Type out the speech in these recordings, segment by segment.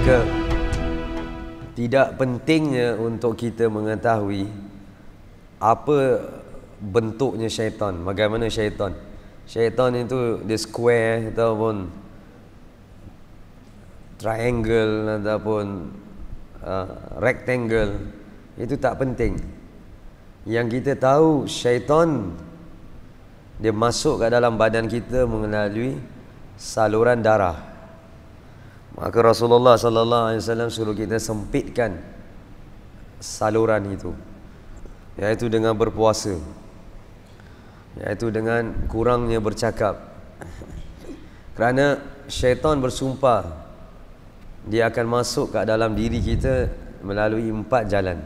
Maka tidak pentingnya untuk kita mengetahui apa bentuknya syaitan, bagaimana syaitan. Syaitan itu dia square ataupun triangle ataupun rectangle, itu tak penting. Yang kita tahu, syaitan dia masuk ke dalam badan kita melalui saluran darah. Maka Rasulullah sallallahu alaihi wasallam suruh kita sempitkan saluran itu, iaitu dengan berpuasa, iaitu dengan kurangnya bercakap. Kerana syaitan bersumpah dia akan masuk ke dalam diri kita melalui 4 jalan.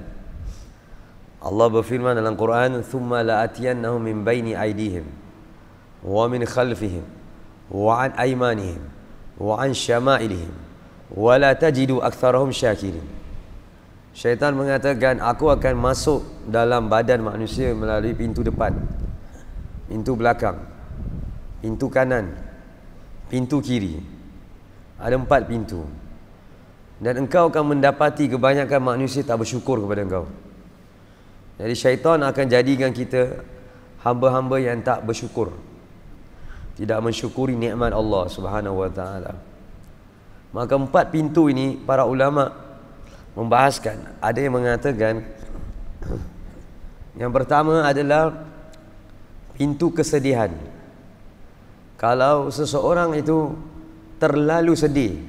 Allah berfirman dalam Quran, "Tsumma la'atiyannahum min baini aydihim wa min khalfihim wa an aymanihim wa an syama'ilihim wa la tajidu aktsarahum syakirin." Syaitan mengatakan, aku akan masuk dalam badan manusia melalui pintu depan, pintu belakang, pintu kanan, pintu kiri. Ada 4 pintu. Dan engkau akan mendapati kebanyakan manusia tak bersyukur kepada engkau. Jadi syaitan akan jadikan kita hamba-hamba yang tak bersyukur, tidak mensyukuri nikmat Allah Subhanahu wa taala. Maka 4 pintu ini para ulama membahaskan. Ada yang mengatakan yang pertama adalah pintu kesedihan. Kalau seseorang itu terlalu sedih,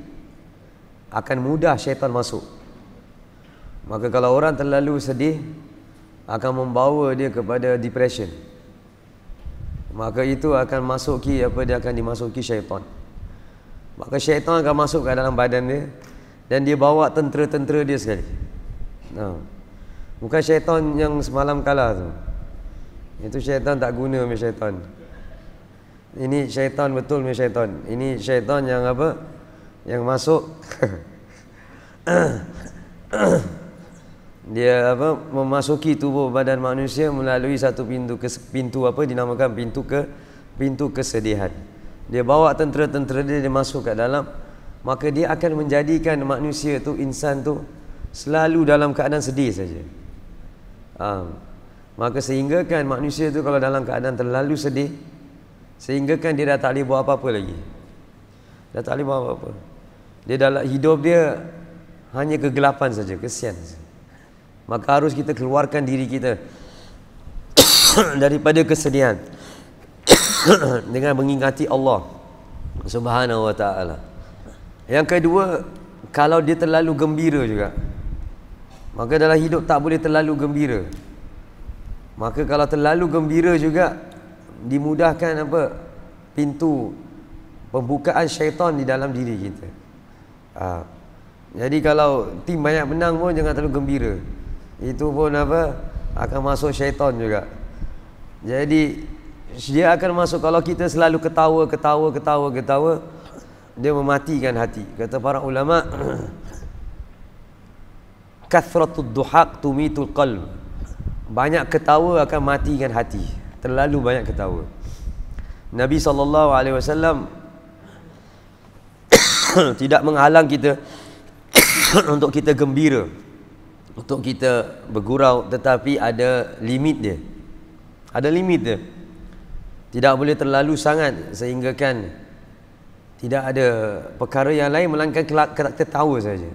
akan mudah syaitan masuk. Maka kalau orang terlalu sedih, akan membawa dia kepada depression. Maka itu akan masuki dia akan dimasuki syaitan. Maka syaitan akan masuk ke dalam badan dia dan dia bawa tentera-tentera dia sekali. Bukan syaitan yang semalam kalah tu. Itu syaitan tak guna punya syaitan. Ini syaitan betul punya syaitan. Ini syaitan yang apa? Yang masuk dia apa? Memasuki tubuh badan manusia melalui satu pintu apa dinamakan pintu kesedihan. Dia bawa tentera-tentera dia masuk ke dalam, maka dia akan menjadikan manusia tu, insan tu selalu dalam keadaan sedih saja. Maka sehingga kan manusia tu kalau dalam keadaan terlalu sedih, sehingga kan dia dah tak boleh buat apa-apa lagi. Dah tak boleh buat apa-apa. Dia dalam hidup dia hanya kegelapan saja, kesian saja. Maka harus kita keluarkan diri kita daripada kesedihan dengan mengingati Allah Subhanahu wa taala. Yang kedua, kalau dia terlalu gembira juga, maka dalam hidup tak boleh terlalu gembira. Maka kalau terlalu gembira juga, dimudahkan apa? Pintu pembukaan syaitan di dalam diri kita. Jadi kalau tim banyak menang pun jangan terlalu gembira. Itu pun apa? Akan masuk syaitan juga. Jadi dia akan masuk kalau kita selalu ketawa, dia mematikan hati. Kata para ulama, kathratud duhaq tumitul qalb. Banyak ketawa akan matikan hati. Terlalu banyak ketawa. Nabi SAW tidak menghalang kita untuk kita gembira, untuk kita bergurau, tetapi ada limit dia. Ada limit dia. Tidak boleh terlalu sangat sehingga kan tidak ada perkara yang lain melainkan ketawa saja.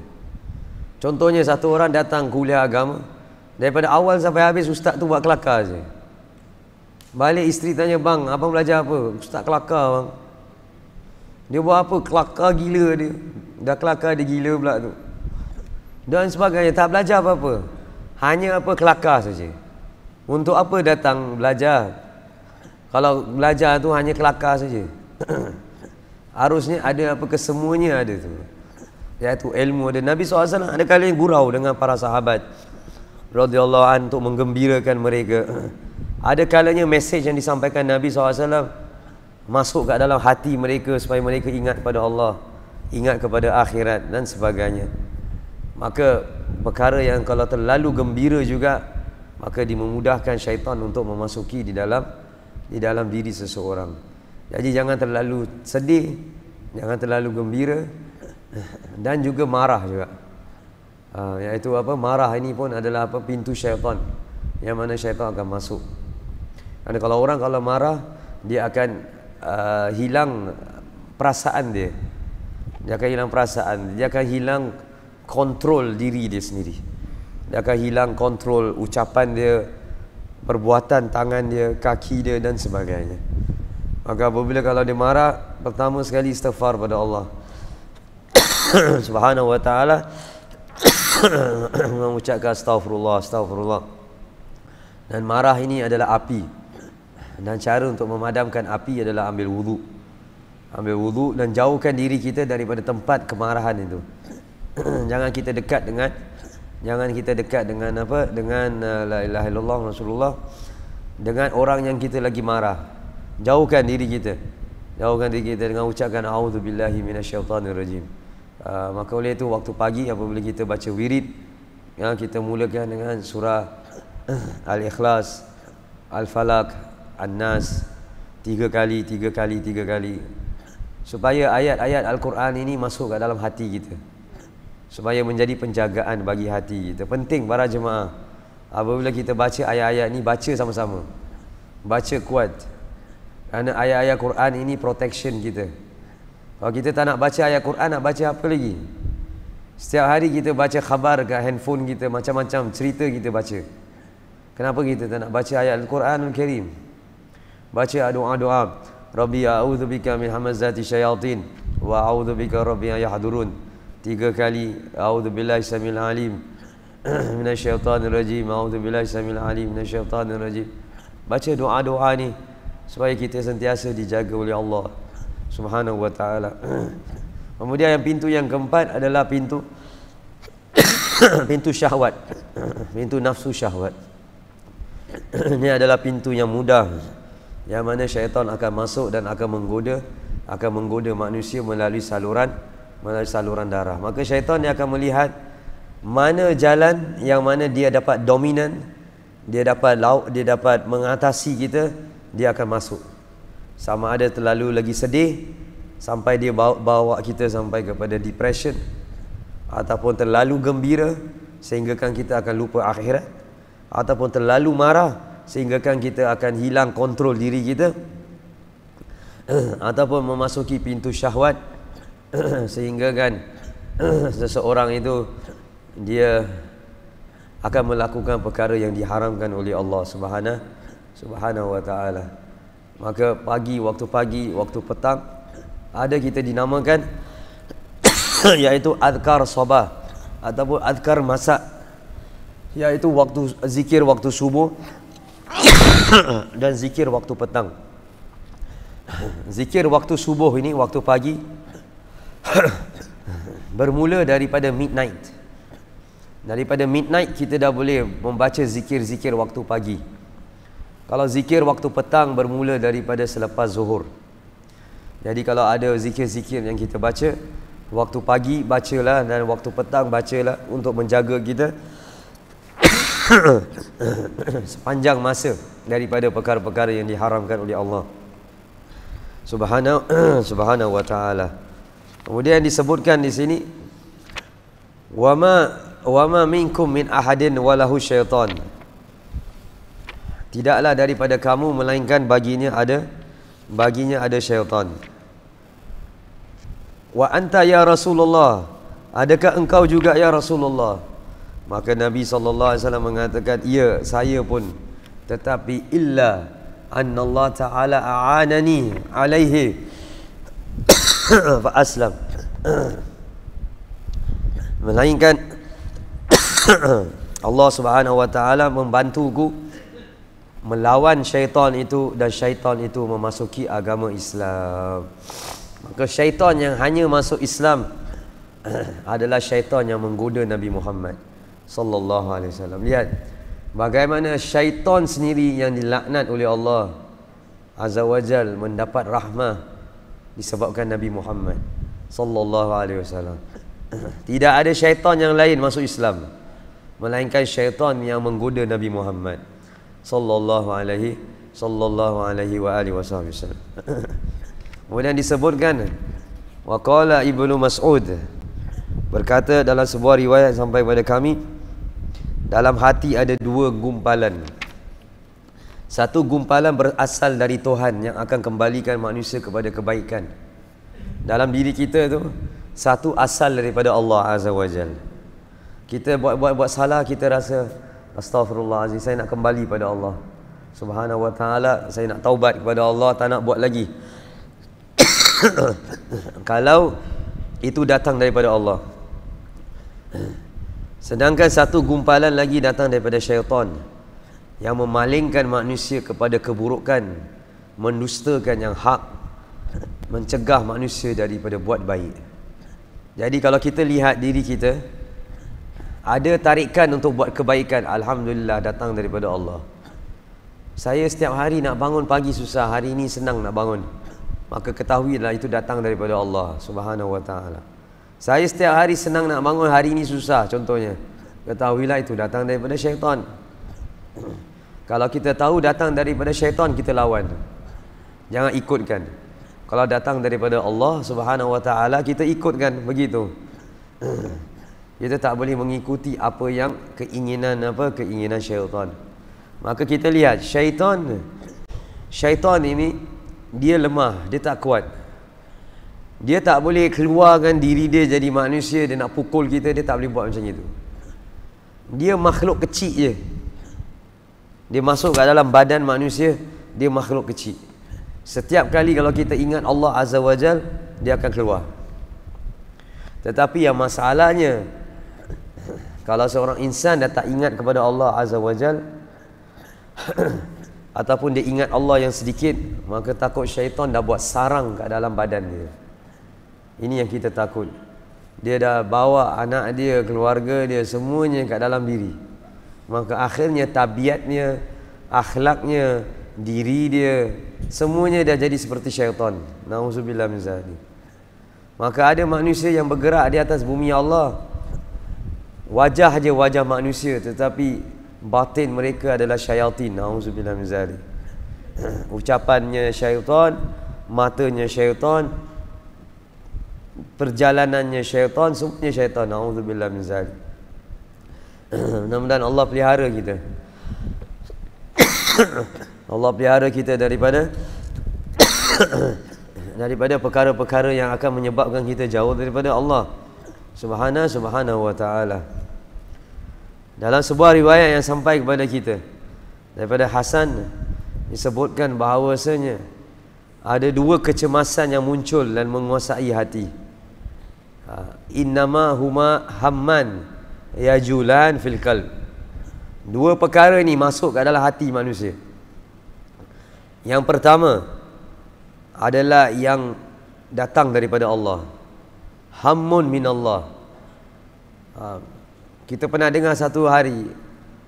Contohnya satu orang datang kuliah agama, daripada awal sampai habis ustaz tu buat kelakar saja. Balik isteri tanya, "Bang, abang belajar apa?" "Ustaz kelakar, bang." Dia buat apa? Kelakar gila dia. Dah kelakar dia gila pula tu. Dan sebagainya. Tak belajar apa-apa. Hanya apa? Kelakar saja. Untuk apa datang belajar? Kalau belajar tu hanya kelakar saja. Harusnya ada apa? Kesemuanya ada tu. Iaitu ilmu ada. Nabi SAW ada kali yang gurau dengan para sahabat radhiyallahu anhu untuk menggembirakan mereka. Ada kalanya mesej yang disampaikan Nabi SAW masuk ke dalam hati mereka supaya mereka ingat kepada Allah, ingat kepada akhirat dan sebagainya. Maka perkara yang kalau terlalu gembira juga, maka dimudahkan syaitan untuk memasuki di dalam diri seseorang. Jadi jangan terlalu sedih, jangan terlalu gembira, dan juga marah juga. Iaitu apa, marah ini pun adalah apa, pintu syaitan, yang mana syaitan akan masuk. Kerana kalau orang kalau marah, dia akan hilang perasaan dia. Dia akan hilang perasaan, dia akan hilang kontrol diri dia sendiri. Dia akan hilang kontrol ucapan dia, perbuatan tangan dia, kaki dia dan sebagainya. Maka apabila kalau dia marah, pertama sekali istighfar pada Allah Subhanahu wa ta'ala, mengucapkan astagfirullah, astagfirullah. Dan marah ini adalah api, dan cara untuk memadamkan api adalah ambil wudu. Ambil wudu dan jauhkan diri kita daripada tempat kemarahan itu. Jangan kita dekat dengan apa, dengan la ilaha illallah Rasulullah, dengan orang yang kita lagi marah. Jauhkan diri kita dengan ucapkan a'udzubillahi minasyaitonirrajim. Maka oleh itu waktu pagi apabila kita baca wirid, ya, kita mulakan dengan surah Al-Ikhlas, Al-Falaq, An-Nas 3 kali, supaya ayat-ayat Al-Quran ini masuk ke dalam hati kita, supaya menjadi penjagaan bagi hati kita. Penting para jemaah, apabila kita baca ayat-ayat ini, baca sama-sama, baca kuat, kerana ayat-ayat Quran ini protection kita. Kalau kita tak nak baca ayat Quran, nak baca apa lagi? Setiap hari kita baca khabar kat handphone kita, macam-macam cerita kita baca. Kenapa kita tak nak baca ayat Al-Quranul Karim? Baca doa-doa, Rabbi a'udzubika min hamazati syayatin wa a'udzubika Rabbi an yahdurun. 3 kali, a'udzubillahi samil alim minasyaitanir rajim, a'udzubillahi samil alim minasyaitanir rajim. Baca doa-doa ni supaya kita sentiasa dijaga oleh Allah Subhanahu wa ta'ala. Kemudian yang pintu yang keempat adalah pintu pintu syahwat, pintu nafsu syahwat. Ini adalah pintu yang mudah, yang mana syaitan akan masuk dan akan menggoda manusia melalui saluran darah. Maka syaitan dia akan melihat mana jalan yang mana dia dapat dominan, dia dapat mengatasi kita, dia akan masuk. Sama ada terlalu lagi sedih sampai dia bawa kita sampai kepada depression, ataupun terlalu gembira sehinggakan kita akan lupa akhirat, ataupun terlalu marah sehinggakan kita akan hilang kontrol diri kita, ataupun memasuki pintu syahwat sehinggakan seseorang itu dia akan melakukan perkara yang diharamkan oleh Allah Subhanahu wa ta'ala. Maka waktu pagi, waktu petang, ada kita dinamakan iaitu adkar sabah ataupun adkar masa, iaitu waktu zikir waktu subuh dan zikir waktu petang. Zikir waktu subuh ini, waktu pagi, bermula daripada midnight. Daripada midnight kita dah boleh membaca zikir-zikir waktu pagi. Kalau zikir waktu petang bermula daripada selepas zuhur. Jadi kalau ada zikir-zikir yang kita baca waktu pagi, bacalah, dan waktu petang bacalah, untuk menjaga kita sepanjang masa daripada perkara-perkara yang diharamkan oleh Allah Subhanahu wa ta'ala. Kemudian disebutkan di sini, wama minkum min ahadin walahu syaitan. Tidaklah daripada kamu melainkan baginya ada syaitan. Wa anta ya Rasulullah, adakah engkau juga ya Rasulullah? Maka Nabi SAW mengatakan, ya, saya pun, tetapi illa annallah ta'ala a'anani alaihi fa aslam. Melainkan Allah Subhanahu wa ta'ala membantuku melawan syaitan itu, dan syaitan itu memasuki agama Islam. Maka syaitan yang hanya masuk Islam adalah syaitan yang menggoda Nabi Muhammad sallallahu alaihi wasallam. Lihat bagaimana syaitan sendiri yang dilaknat oleh Allah Azza wa Jal mendapat rahmah disebabkan Nabi Muhammad sallallahu alaihi wasallam. Tidak ada syaitan yang lain masuk Islam melainkan syaitan yang menggoda Nabi Muhammad sallallahu alaihi wa alihi wasallam. Kemudian disebutkan, wa qala Ibnu Mas'ud berkata dalam sebuah riwayat sampai pada kami, dalam hati ada dua gumpalan. Satu gumpalan berasal dari Tuhan yang akan kembalikan manusia kepada kebaikan. Dalam diri kita tu, satu asal daripada Allah Azza wa Jal. Kita buat salah, kita rasa astaghfirullahalazim, saya nak kembali pada Allah Subhanahu wa ta'ala, saya nak taubat kepada Allah, tak nak buat lagi. Kalau itu datang daripada Allah. Sedangkan satu gumpalan lagi datang daripada syaitan yang memalingkan manusia kepada keburukan, mendustakan yang hak, mencegah manusia daripada buat baik. Jadi kalau kita lihat diri kita, ada tarikan untuk buat kebaikan, alhamdulillah datang daripada Allah. Saya setiap hari nak bangun pagi susah, hari ini senang nak bangun, maka ketahuilah itu datang daripada Allah Subhanahu wa ta'ala. Saya setiap hari senang nak bangun, hari ini susah contohnya, ketahuilah itu datang daripada syaitan. Kalau kita tahu datang daripada syaitan, kita lawan, jangan ikutkan. Kalau datang daripada Allah Subhanahu wa ta'ala, kita ikutkan, begitu. Kita tak boleh mengikuti apa yang keinginan syaitan. Maka kita lihat syaitan ini dia lemah, dia tak kuat. Dia tak boleh keluarkan diri dia jadi manusia, dia nak pukul kita, dia tak boleh buat macam itu. Dia makhluk kecil je. Dia masuk kat dalam badan manusia, dia makhluk kecil. Setiap kali kalau kita ingat Allah Azza wa Jal, dia akan keluar. Tetapi yang masalahnya, kalau seorang insan dah tak ingat kepada Allah Azza wa Jal, ataupun dia ingat Allah yang sedikit, maka takut syaitan dah buat sarang kat dalam badan dia. Ini yang kita takut. Dia dah bawa anak dia, keluarga dia, semuanya kat dalam diri. Maka akhirnya tabiatnya, akhlaknya, diri dia, semuanya dah jadi seperti syaitan. Nauzubillah min zalik. Maka ada manusia yang bergerak di atas bumi Allah, wajah je wajah manusia, tetapi batin mereka adalah syaitan. Nauzubillah min zalik. Ucapannya syaitan, matanya syaitan, perjalanannya syaitan, semuanya syaitan. Nauzubillah min zalik. Mudah-mudahan Allah pelihara kita. Allah pelihara kita daripada perkara-perkara yang akan menyebabkan kita jauh daripada Allah Subhanahu wa ta'ala. Dalam sebuah riwayat yang sampai kepada kita daripada Hasan, disebutkan bahawasanya ada dua kecemasan yang muncul dan menguasai hati. Innama huma hamman yajulan fil qalb. Dua perkara ni masuk ke dalam hati manusia. Yang pertama adalah yang datang daripada Allah, hammun minallah. Kita pernah dengar satu hari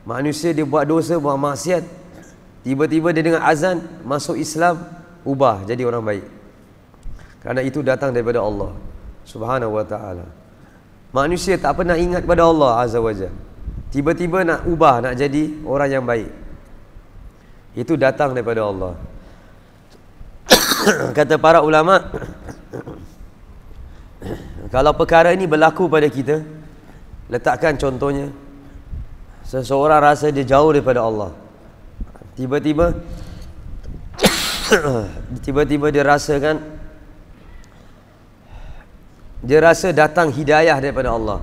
manusia dia buat dosa, buat maksiat, tiba-tiba dia dengar azan, masuk Islam, ubah jadi orang baik. Kerana itu datang daripada Allah Subhanahu wa ta'ala. Manusia tak pernah ingat pada Allah Azza wa Jalla, tiba-tiba nak ubah, nak jadi orang yang baik. Itu datang daripada Allah. Kata para ulama, kalau perkara ini berlaku pada kita, letakkan contohnya, seseorang rasa dia jauh daripada Allah, tiba-tiba dia rasakan, dia rasa datang hidayah daripada Allah.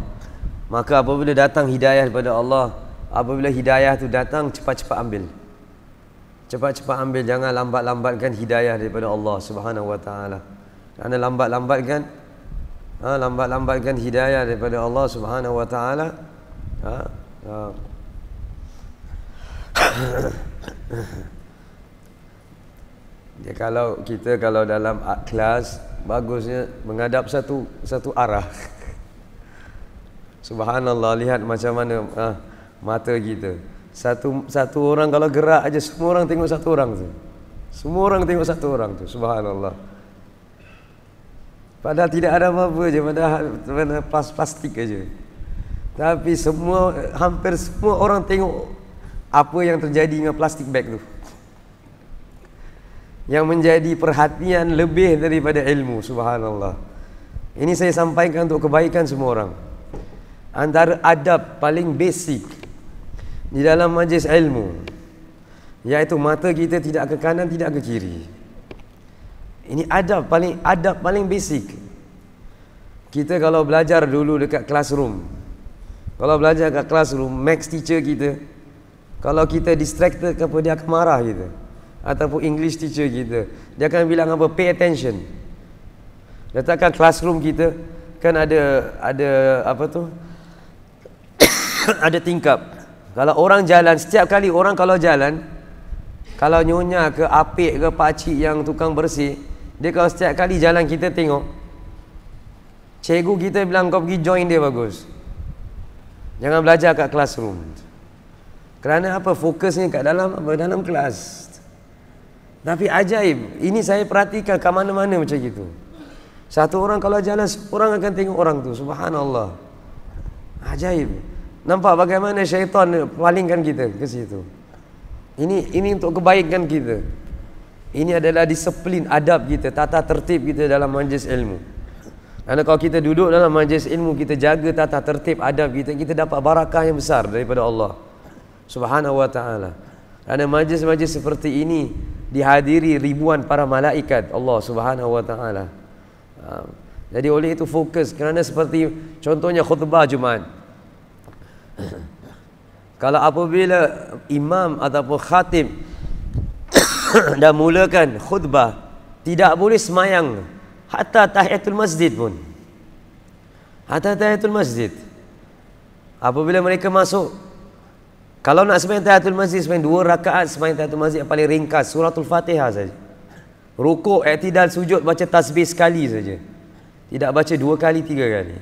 Maka apabila datang hidayah daripada Allah, apabila hidayah tu datang, cepat-cepat ambil. Cepat-cepat ambil, jangan lambat-lambatkan hidayah daripada Allah Subhanahu wa ta'ala. Kerana lambat-lambatkan hidayah daripada Allah Subhanahu wa ta'ala, ya, kalau dalam kelas, bagusnya menghadap satu arah. Subhanallah, lihat macam mana mata kita. Satu orang kalau gerak aja, semua orang tengok satu orang tu. Semua orang tengok satu orang tu. Subhanallah. Padahal tidak ada apa-apa je, padahal plastik aja. Tapi hampir semua orang tengok apa yang terjadi dengan plastik bag tu. Yang menjadi perhatian lebih daripada ilmu. Subhanallah. Ini saya sampaikan untuk kebaikan semua orang. antara adab paling basic di dalam majlis ilmu, iaitu mata kita tidak ke kanan, tidak ke kiri. Ini adab paling basic. Kita kalau belajar dulu dekat classroom, kalau belajar kat classroom, maths teacher kita, kalau kita distracted ke apa, dia akan marah kita. Ataupun English teacher kita, dia akan bilang apa, pay attention. Letakkan classroom kita kan ada apa tu, ada tingkap. Kalau orang jalan, setiap kali orang kalau jalan, kalau nyonya ke apik ke pakcik yang tukang bersih, dia kalau setiap kali jalan kita tengok, cikgu kita bilang kau pergi join dia, bagus. Jangan belajar kat classroom. Kerana apa? Fokusnya kat dalam apa? Dalam kelas. Tapi ajaib, ini saya perhatikan kat mana-mana macam gitu. Satu orang kalau jalan, orang akan tengok orang tu. Subhanallah. Ajaib. Nampak bagaimana syaitan palingkan kita ke situ. Ini untuk kebaikan kita. Ini adalah disiplin adab kita, tata tertib kita dalam majlis ilmu. Kerana kalau kita duduk dalam majlis ilmu, kita jaga tata tertib adab kita, kita dapat barakah yang besar daripada Allah Subhanahu wa ta'ala. Kerana majlis-majlis seperti ini dihadiri ribuan para malaikat Allah Subhanahu wa ta'ala. Jadi oleh itu fokus. Kerana seperti contohnya khutbah Jumaat, kalau apabila imam ataupun khatib dah mulakan khutbah, tidak boleh semayang hatta tahiyatul masjid pun. Hatta tahiyatul masjid. Apabila mereka masuk, kalau nak sembahyang tahiyatul masjid, sembahyang 2 rakaat sembahyang tahiyatul masjid yang paling ringkas, suratul Fatihah saja. Rukuk, i'tidal, sujud baca tasbih sekali saja. Tidak baca 2 kali 3 kali.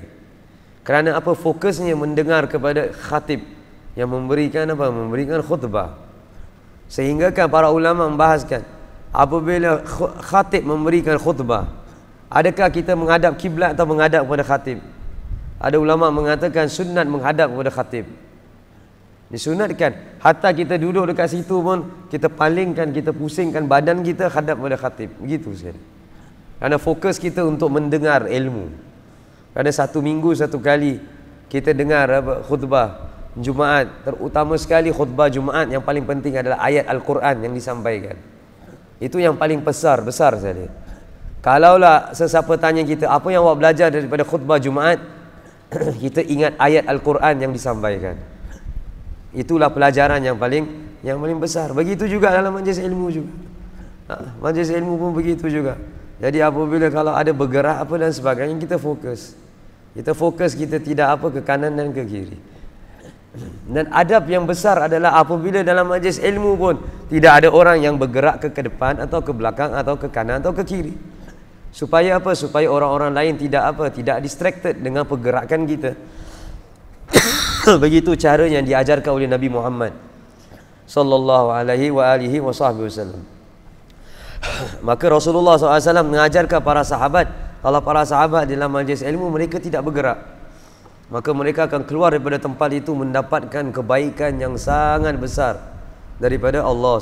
Kerana apa? Fokusnya mendengar kepada khatib yang memberikan apa? Memberikan khutbah. Sehingga kan para ulama membahaskan, apabila khatib memberikan khutbah, adakah kita menghadap kiblat atau menghadap kepada khatib? Ada ulama mengatakan sunat menghadap kepada khatib. Disunatkan, hatta kita duduk dekat situ pun kita palingkan, kita pusingkan badan kita hadap pada khatib. Begitu sekali. Kerana fokus kita untuk mendengar ilmu. Kerana 1 minggu 1 kali kita dengar apa, khutbah Jumaat, terutama sekali khutbah Jumaat, yang paling penting adalah ayat Al-Quran yang disampaikan. Itu yang paling besar sekali. Kalaulah sesiapa tanya kita, apa yang awak belajar daripada khutbah Jumaat, kita ingat ayat Al-Quran yang disampaikan. Itulah pelajaran yang paling besar. Begitu juga dalam majlis ilmu juga. Majlis ilmu pun begitu juga. Jadi apabila kalau ada bergerak apa dan sebagainya, kita fokus. Kita tidak apa ke kanan dan ke kiri. Dan adab yang besar adalah apabila dalam majlis ilmu pun tidak ada orang yang bergerak ke depan atau ke belakang atau ke kanan atau ke kiri. Supaya apa? Supaya orang-orang lain tidak distracted dengan pergerakan kita. Begitu cara yang diajarkan oleh Nabi Muhammad sallallahu alaihi wasallam. Maka Rasulullah SAW mengajarkan para sahabat, kalau para sahabat dalam majlis ilmu mereka tidak bergerak, maka mereka akan keluar daripada tempat itu mendapatkan kebaikan yang sangat besar daripada Allah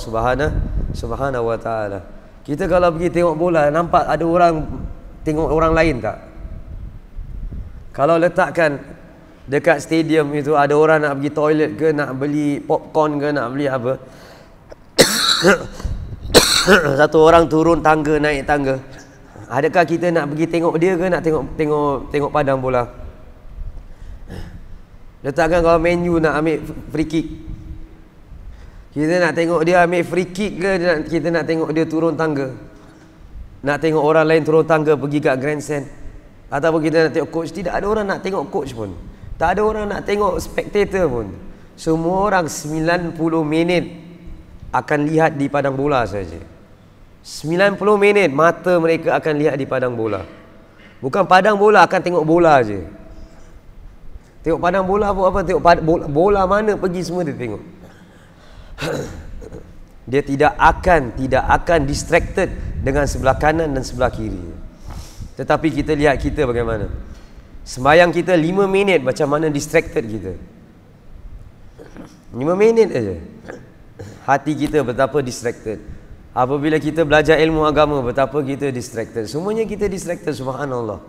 Subhanahu wa ta'ala. Kita kalau pergi tengok bola, nampak ada orang tengok orang lain tak? Kalau letakkan dekat stadium itu, ada orang nak pergi toilet ke, nak beli popcorn ke, nak beli apa, satu orang turun tangga, naik tangga, adakah kita nak pergi tengok dia ke nak tengok padang bola? Letakkan kalau Man U nak ambil free kick, kita nak tengok dia ambil free kick ke kita nak tengok dia turun tangga? Nak tengok orang lain turun tangga pergi kat grandstand? Ataupun kita nak tengok coach? Tidak ada orang nak tengok coach pun. Tak ada orang nak tengok spectator pun. Semua orang 90 minit akan lihat di padang bola saja. 90 minit mata mereka akan lihat di padang bola. Bukan padang bola, akan tengok bola je. Tengok padang bola buat apa? Tengok bola mana pergi, semua dia tengok. Dia tidak akan distracted dengan sebelah kanan dan sebelah kiri. Tetapi kita lihat kita bagaimana. Sembayang kita 5 minit, macam mana distracted kita. 5 minit aja. Hati kita betapa distracted. Apabila kita belajar ilmu agama, betapa kita distracted. Semuanya kita distracted, subhanallah.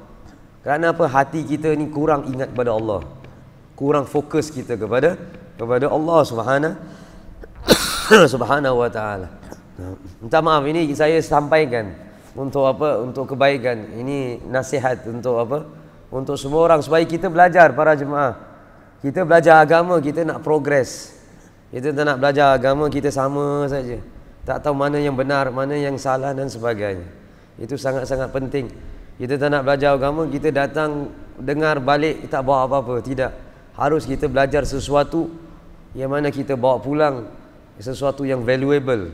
Kerana apa? Hati kita ni kurang ingat pada Allah. kurang fokus kita kepada Allah Subhanahu wa taala. Minta maaf, ini saya sampaikan untuk apa? Untuk kebaikan. Ini nasihat untuk apa? Untuk semua orang supaya kita belajar, para jemaah. Kita belajar agama, kita nak progress. Kita tak nak belajar agama kita sama saja. Tak tahu mana yang benar, mana yang salah dan sebagainya. Itu sangat-sangat penting. Kita tak nak belajar agama, kita datang dengar balik tak bawa apa-apa. Tidak. Harus kita belajar sesuatu yang mana kita bawa pulang, sesuatu yang valuable,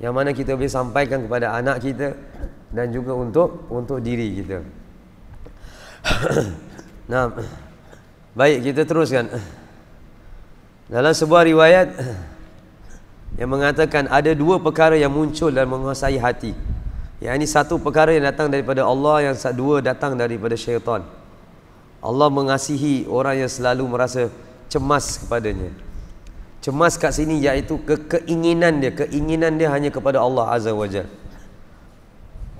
yang mana kita boleh sampaikan kepada anak kita dan juga untuk diri kita. Nah, baik, kita teruskan. Dalam sebuah riwayat yang mengatakan ada dua perkara yang muncul dan menguasai hati. Yang ini satu perkara yang datang daripada Allah, yang dua datang daripada syaitan. Allah mengasihi orang yang selalu merasa cemas kepadanya. Cemas kat sini iaitu keinginan dia hanya kepada Allah Azza wa Jalla.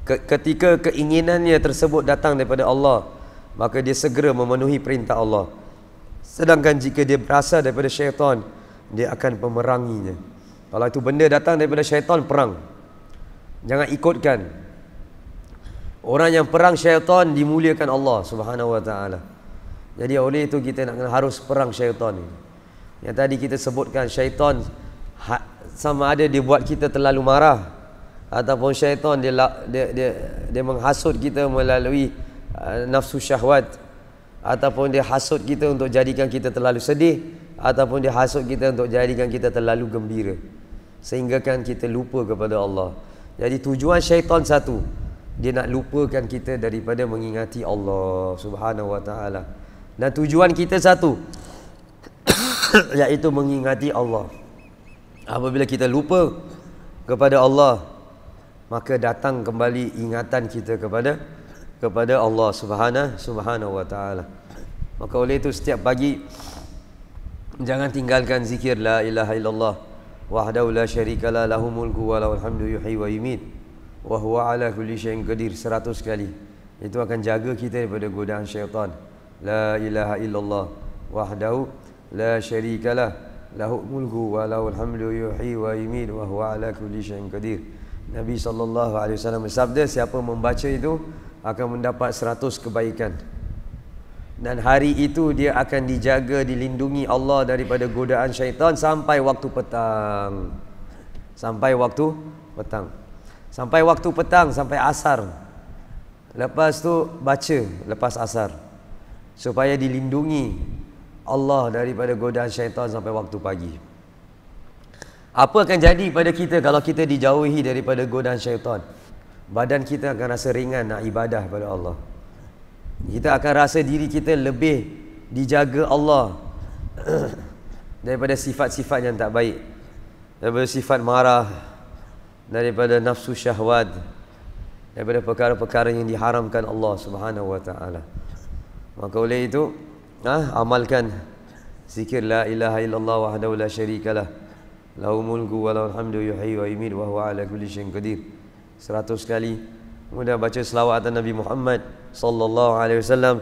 Ketika keinginannya tersebut datang daripada Allah, maka dia segera memenuhi perintah Allah. Sedangkan jika dia berasal daripada syaitan, dia akan memeranginya. Kalau itu benda datang daripada syaitan, perang. Jangan ikutkan. Orang yang perang syaitan dimuliakan Allah Subhanahu wa taala. Jadi oleh itu kita harus perang syaitan ini. Yang tadi kita sebutkan, syaitan sama ada dia buat kita terlalu marah, ataupun syaitan dia menghasut kita melalui nafsu syahwat, ataupun dia hasut kita untuk jadikan kita terlalu sedih, ataupun dia hasut kita untuk jadikan kita terlalu gembira, sehingga kan kita lupa kepada Allah. Jadi tujuan syaitan satu, dia nak lupakan kita daripada mengingati Allah Subhanahu wa taala. Dan tujuan kita satu, iaitu mengingati Allah. Apabila kita lupa kepada Allah, maka datang kembali ingatan kita kepada Allah Subhanahu wa taala. Maka oleh itu setiap pagi jangan tinggalkan zikir la ilaha illallah wahdahu la syarikalah lahul mulku wa lahul hamdu yuhyi wa yumiit wa huwa ala kulli syai'in qadir 100 kali. Itu akan jaga kita daripada godaan syaitan. La ilaha illallah wahdahu la syarikalah lahul mulku wa lahul hamdu yuhyi wa yumiit wa huwa ala kulli syai'in qadir. Nabi SAW bersabda, siapa membaca itu akan mendapat 100 kebaikan. Dan hari itu dia akan dijaga, dilindungi Allah daripada godaan syaitan sampai waktu petang. Sampai waktu petang. Sampai waktu petang, sampai asar. Lepas tu baca lepas asar, supaya dilindungi Allah daripada godaan syaitan sampai waktu pagi. Apa akan jadi pada kita kalau kita dijauhi daripada godaan syaitan? Badan kita akan rasa ringan nak ibadah pada Allah. Kita akan rasa diri kita lebih dijaga Allah daripada sifat-sifat yang tak baik, daripada sifat marah, daripada nafsu syahwat, daripada perkara-perkara yang diharamkan Allah Subhanahu wa taala. Maka oleh itu, amalkan zikir la ilaha illallah wahdahu la syarikalah lahul mulku wa lahul hamdu yuhyi wa yumiit wa huwa ala kulli syai'in qadir 100 kali. Kemudian baca selawat atas Nabi Muhammad sallallahu alaihi wasallam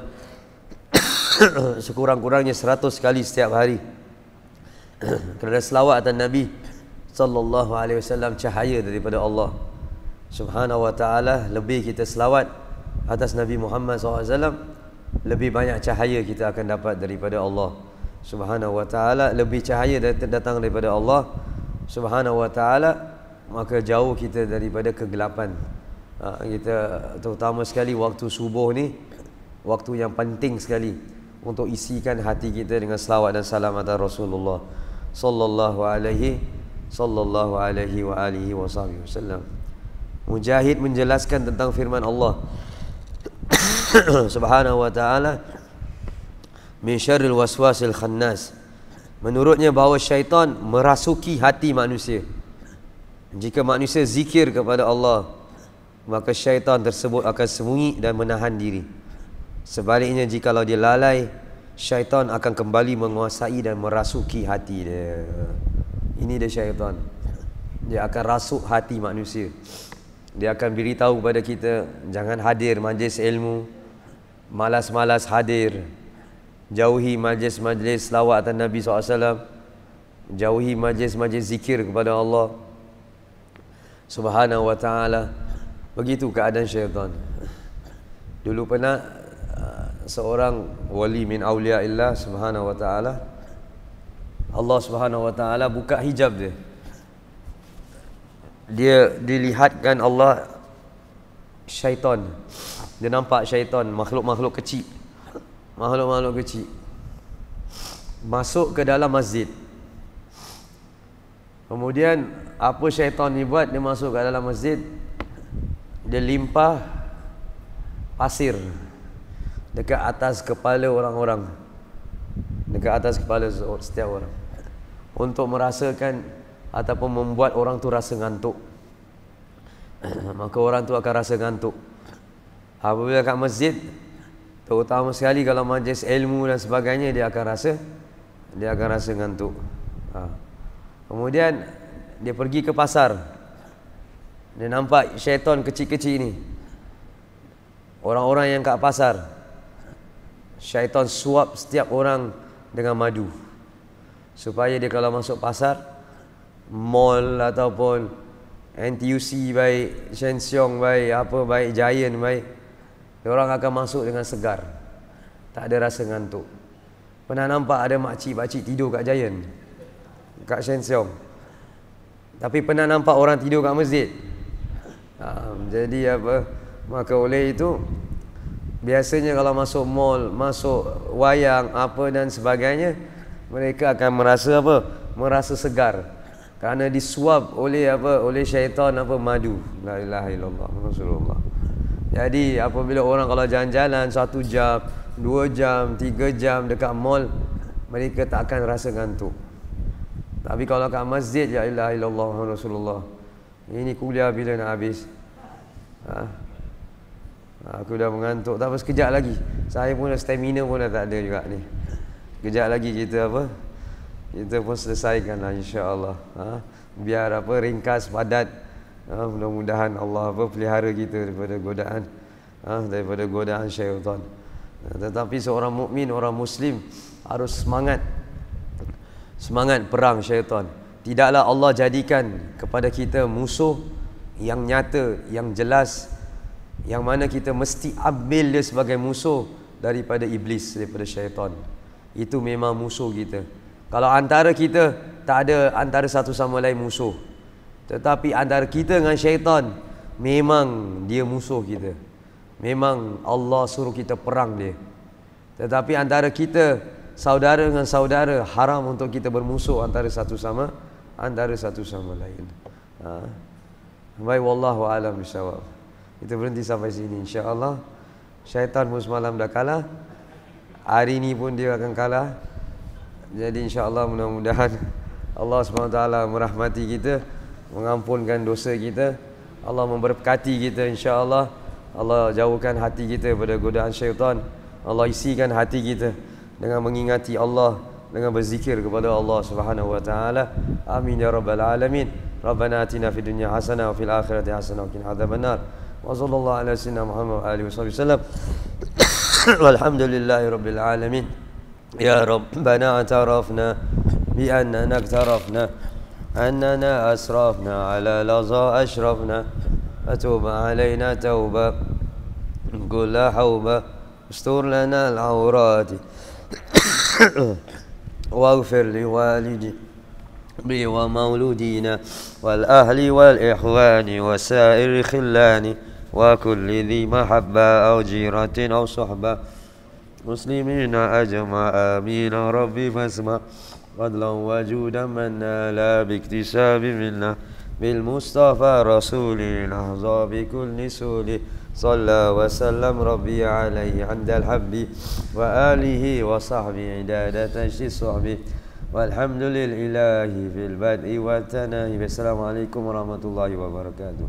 sekurang-kurangnya 100 kali setiap hari. Kerana selawat atas Nabi sallallahu alaihi wasallam cahaya daripada Allah Subhanahu wa taala. Lebih kita selawat atas Nabi Muhammad sallallahu alaihi wasallam, lebih banyak cahaya kita akan dapat daripada Allah Subhanahu wa taala. Lebih cahaya datang daripada Allah Subhanahu wa taala, maka jauh kita daripada kegelapan. Kita terutama sekali waktu subuh ni, waktu yang penting sekali untuk isikan hati kita dengan selawat dan salam atas Rasulullah sallallahu alaihi wa alihi wasallam. Mujahid menjelaskan tentang firman Allah Subhanahu wa taala, min syarril waswasil khannas. Menurutnya bahawa syaitan merasuki hati manusia. Jika manusia zikir kepada Allah, maka syaitan tersebut akan sembunyi dan menahan diri. Sebaliknya, jikalau dia lalai, syaitan akan kembali menguasai dan merasuki hati dia. Ini dia syaitan. Dia akan rasuk hati manusia. Dia akan beritahu kepada kita, jangan hadir majlis ilmu, malas-malas hadir. jauhi majlis-majlis selawat atas Nabi SAW, jauhi majlis-majlis zikir kepada Allah Subhanahu wa ta'ala. Begitu keadaan syaitan. Dulu pernah seorang wali min awliyaillah Subhanahu wa ta'ala, Allah Subhanahu wa ta'ala buka hijab dia. Dia dilihatkan Allah syaitan. Dia nampak syaitan, makhluk-makhluk kecil. Makhluk-makhluk kecil masuk ke dalam masjid. Kemudian apa syaitan ni buat? Dia masuk ke dalam masjid, dia limpah pasir dekat atas kepala orang-orang, dekat atas kepala setiap orang, untuk merasakan ataupun membuat orang tu rasa ngantuk. Maka orang tu akan rasa ngantuk. Apabila kat masjid, terutama sekali kalau majlis ilmu dan sebagainya, dia akan rasa ngantuk. Kemudian dia pergi ke pasar, dia nampak syaitan kecil-kecil ni. Orang-orang yang kat pasar, syaitan suap setiap orang dengan madu, supaya dia kalau masuk pasar, mall ataupun NTUC baik, Sheng Siong baik, apa baik, Giant baik, orang akan masuk dengan segar, tak ada rasa ngantuk. Pernah nampak ada makcik-makcik tidur kat Giant, kat Sheng Siong, tapi pernah nampak orang tidur kat masjid? Jadi apa, maka oleh itu biasanya kalau masuk mall, masuk wayang apa dan sebagainya, mereka akan merasa apa? Merasa segar, kerana disuap oleh apa? Oleh syaitan apa? Madu. La ilaha illallah Rasulullah. Jadi apabila orang kalau jalan-jalan 1 jam, 2 jam, 3 jam dekat mall, mereka tak akan rasa ngantuk. Tapi kalau kat masjid, ya ilaha illallah Rasulullah, ini kuliah bila nak habis? Aku dah mengantuk. Tak apa, sekejap lagi. Saya pun stamina pun dah tak ada juga ni. Sekejap lagi kita apa? Kita pun selesaikan lah, insya-Allah. Biar apa, ringkas, padat. Mudah-mudahan Allah apa pelihara kita daripada godaan syaitan. Tetapi seorang mukmin, orang muslim harus semangat perang syaitan. Tidaklah Allah jadikan kepada kita musuh yang nyata, yang jelas, yang mana kita mesti ambil dia sebagai musuh daripada iblis, daripada syaitan. Itu memang musuh kita. Kalau antara kita, tak ada antara satu sama lain musuh. Tetapi antara kita dengan syaitan, memang dia musuh kita. Memang Allah suruh kita perang dia. Tetapi antara kita, saudara dengan saudara, haram untuk kita bermusuh antara satu sama lain. Baik, wallahu a'lam bishawab. Kita berhenti sampai sini, insya-Allah. Syaitan pun semalam dah kalah, hari ini pun dia akan kalah. Jadi insya-Allah mudah-mudahan Allah SWT merahmati kita, mengampunkan dosa kita, Allah memberkati kita, insya-Allah. Allah jauhkan hati kita daripada godaan syaitan. Allah isikan hati kita dengan mengingati Allah, dengan berzikir kepada Allah Subhanahu wa taala. Amin ya rabbal alamin. Rabbana atina fid dunya hasanah wa fil akhirati hasanah wa qina adzabannar. Wa sallallahu ala sayyidina Muhammad wa alihi wasallam. Walhamdulillahi rabbil alamin. Ya Rabbana atarafna bi annana iktarafna annana asrafna ala laza ashrafna atub alaina tauba kulla hauba astur lana al-awrati waghfir li walidi bi wa mauludina wal ahli wal ikhwani wa sa'ir khillani wa kulli dhi mahabba aw jiratin aw suhba muslimina ajma amin rabbi fasma fadlan wa judan man la bi iktisabi minna bil mustafa rasulina za bi kulli suli صلى وسلم ربي عليه عند الحب وآله وصحبه عدادة الصحب والحمد لله في البدء والتناهي. السلام عليكم ورحمة الله وبركاته.